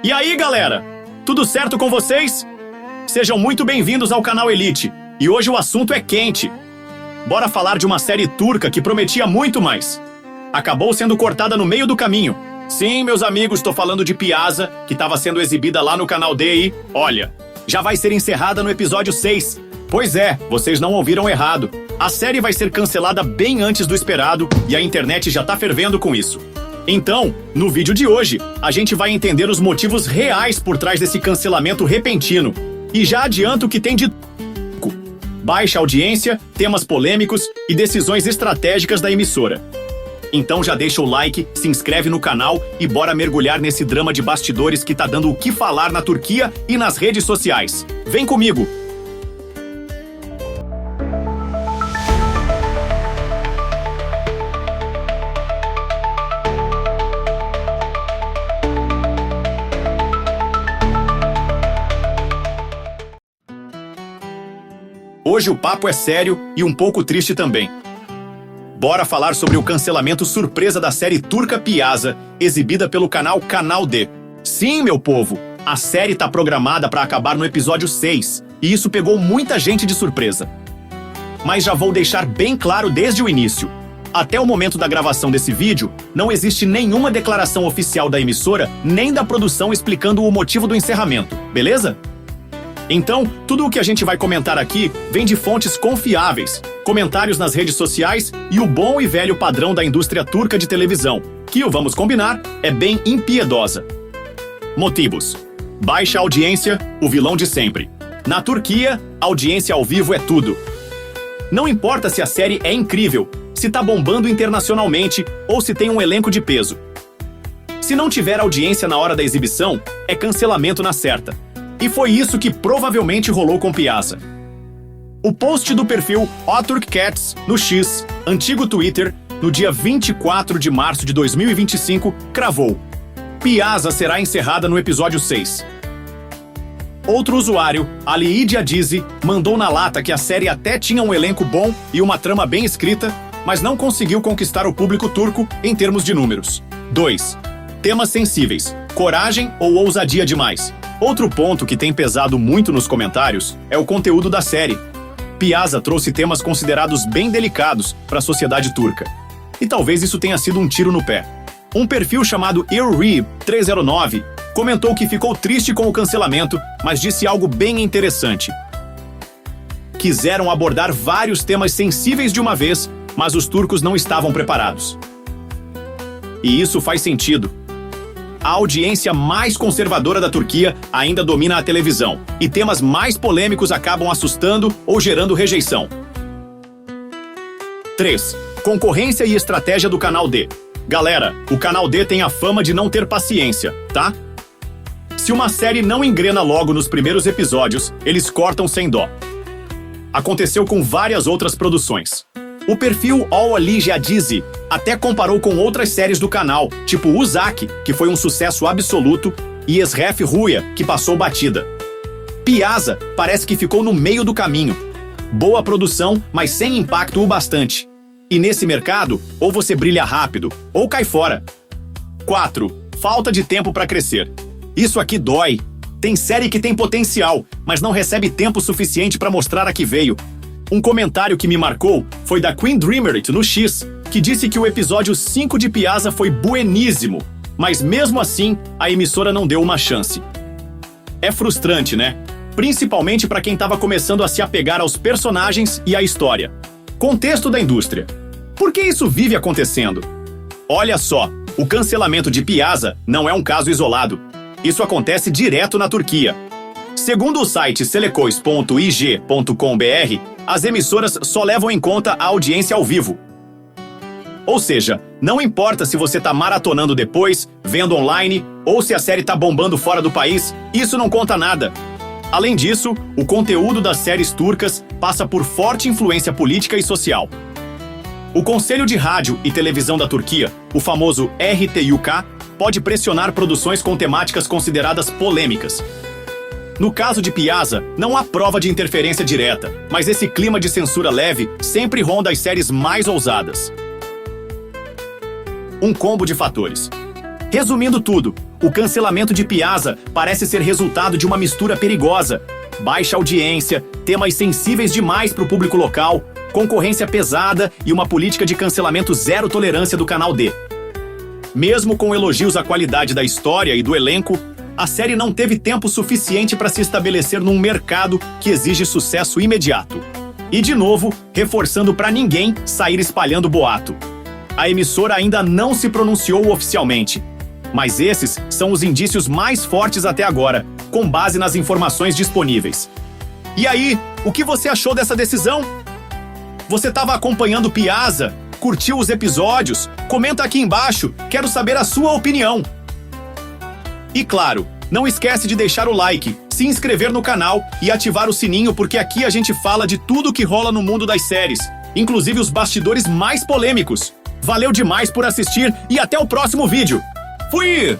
E aí, galera? Tudo certo com vocês? Sejam muito bem-vindos ao canal Elite. E hoje o assunto é quente. Bora falar de uma série turca que prometia muito mais. Acabou sendo cortada no meio do caminho. Sim, meus amigos, estou falando de Piazza, que estava sendo exibida lá no canal D e, olha, já vai ser encerrada no episódio 6. Pois é, vocês não ouviram errado. A série vai ser cancelada bem antes do esperado e a internet já tá fervendo com isso. Então, no vídeo de hoje, a gente vai entender os motivos reais por trás desse cancelamento repentino. E já adianto que tem de baixa audiência, temas polêmicos e decisões estratégicas da emissora. Então já deixa o like, se inscreve no canal e bora mergulhar nesse drama de bastidores que tá dando o que falar na Turquia e nas redes sociais. Vem comigo! Hoje o papo é sério e um pouco triste também. Bora falar sobre o cancelamento surpresa da série turca Piazza, exibida pelo Canal D. Sim, meu povo, a série tá programada para acabar no episódio 6, e isso pegou muita gente de surpresa. Mas já vou deixar bem claro desde o início. Até o momento da gravação desse vídeo, não existe nenhuma declaração oficial da emissora nem da produção explicando o motivo do encerramento, beleza? Então, tudo o que a gente vai comentar aqui vem de fontes confiáveis, comentários nas redes sociais e o bom e velho padrão da indústria turca de televisão, que, vamos combinar, é bem impiedosa. Motivos: baixa audiência, o vilão de sempre. Na Turquia, audiência ao vivo é tudo. Não importa se a série é incrível, se tá bombando internacionalmente ou se tem um elenco de peso. Se não tiver audiência na hora da exibição, é cancelamento na certa. E foi isso que provavelmente rolou com Piazza. O post do perfil OTurkCats no X, antigo Twitter, no dia 24 de março de 2025, cravou: Piazza será encerrada no episódio 6. Outro usuário, Ali Diadizi, mandou na lata que a série até tinha um elenco bom e uma trama bem escrita, mas não conseguiu conquistar o público turco em termos de números. 2. Temas sensíveis, coragem ou ousadia demais. Outro ponto que tem pesado muito nos comentários é o conteúdo da série. Piazza trouxe temas considerados bem delicados para a sociedade turca. E talvez isso tenha sido um tiro no pé. Um perfil chamado Irrib309 comentou que ficou triste com o cancelamento, mas disse algo bem interessante. Quiseram abordar vários temas sensíveis de uma vez, mas os turcos não estavam preparados. E isso faz sentido. A audiência mais conservadora da Turquia ainda domina a televisão, e temas mais polêmicos acabam assustando ou gerando rejeição. 3. Concorrência e estratégia do Canal D. Galera, o Canal D tem a fama de não ter paciência, tá? Se uma série não engrena logo nos primeiros episódios, eles cortam sem dó. Aconteceu com várias outras produções. O perfil Ali Diadizi até comparou com outras séries do canal, tipo Uzak, que foi um sucesso absoluto, e Esref Rüya, que passou batida. Piazza parece que ficou no meio do caminho. Boa produção, mas sem impacto o bastante. E nesse mercado, ou você brilha rápido, ou cai fora. 4. Falta de tempo para crescer. Isso aqui dói. Tem série que tem potencial, mas não recebe tempo suficiente para mostrar a que veio. Um comentário que me marcou foi da Queen Dreamerit no X, que disse que o episódio 5 de Piazza foi bueníssimo, mas mesmo assim, a emissora não deu uma chance. É frustrante, né? Principalmente para quem estava começando a se apegar aos personagens e à história. Contexto da indústria. Por que isso vive acontecendo? Olha só, o cancelamento de Piazza não é um caso isolado. Isso acontece direto na Turquia. Segundo o site selecois.ig.com.br, as emissoras só levam em conta a audiência ao vivo. Ou seja, não importa se você tá maratonando depois, vendo online, ou se a série tá bombando fora do país, isso não conta nada. Além disso, o conteúdo das séries turcas passa por forte influência política e social. O Conselho de Rádio e Televisão da Turquia, o famoso RTÜK, pode pressionar produções com temáticas consideradas polêmicas. No caso de Piazza, não há prova de interferência direta, mas esse clima de censura leve sempre ronda as séries mais ousadas. Um combo de fatores. Resumindo tudo, O cancelamento de Piazza parece ser resultado de uma mistura perigosa. Baixa audiência, temas sensíveis demais para o público local, concorrência pesada e uma política de cancelamento zero tolerância do Canal D. Mesmo com elogios à qualidade da história e do elenco, a série não teve tempo suficiente para se estabelecer num mercado que exige sucesso imediato. E, de novo, reforçando para ninguém sair espalhando boato. A emissora ainda não se pronunciou oficialmente, mas esses são os indícios mais fortes até agora, com base nas informações disponíveis. E aí, o que você achou dessa decisão? Você estava acompanhando Piazza? Curtiu os episódios? Comenta aqui embaixo, quero saber a sua opinião. E claro, não esquece de deixar o like, se inscrever no canal e ativar o sininho, porque aqui a gente fala de tudo que rola no mundo das séries, inclusive os bastidores mais polêmicos. Valeu demais por assistir e até o próximo vídeo. Fui!